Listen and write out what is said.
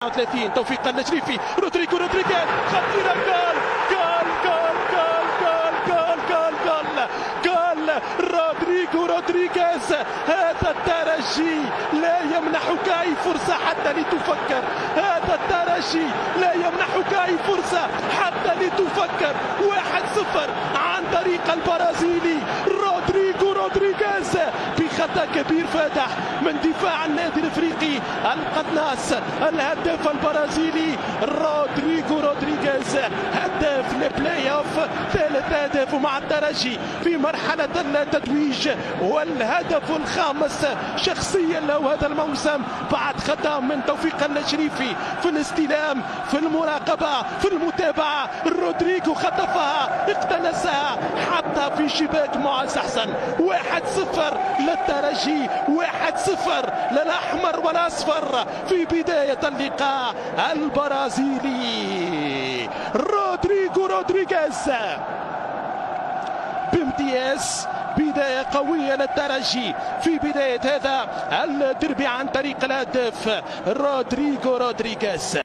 30 توفيق النجريفي رودريغيز خطيرة جول جول جول جول جول جول جول جول رودريغيز. هذا الترجي لا يمنحك أي فرصة حتى لتفكر، هذا الترجي لا يمنحك أي فرصة حتى لتفكر. 1-0 عن طريق البرازيلي رودريغيز بخطأ كبير فادح من دفاع النادي الافريقي القناص. الهداف البرازيلي رودريغيز هداف البلاي اوف، ثالث هدف مع الترجي في مرحله التتويج والهدف الخامس شخصيا له هذا الموسم بعد خطأ من توفيق النجريفي في الاستلام، في المراقبه، في المتابعه. رودريغو خطفها، اقتنصها، حطها في شباك معز حسن. 1-0 للترجي، 1-0 للأحمر والأصفر في بداية اللقاء. البرازيلي رودريغيز بامتياز، بداية قوية للترجي في بداية هذا الدربي عن طريق الهداف رودريغيز.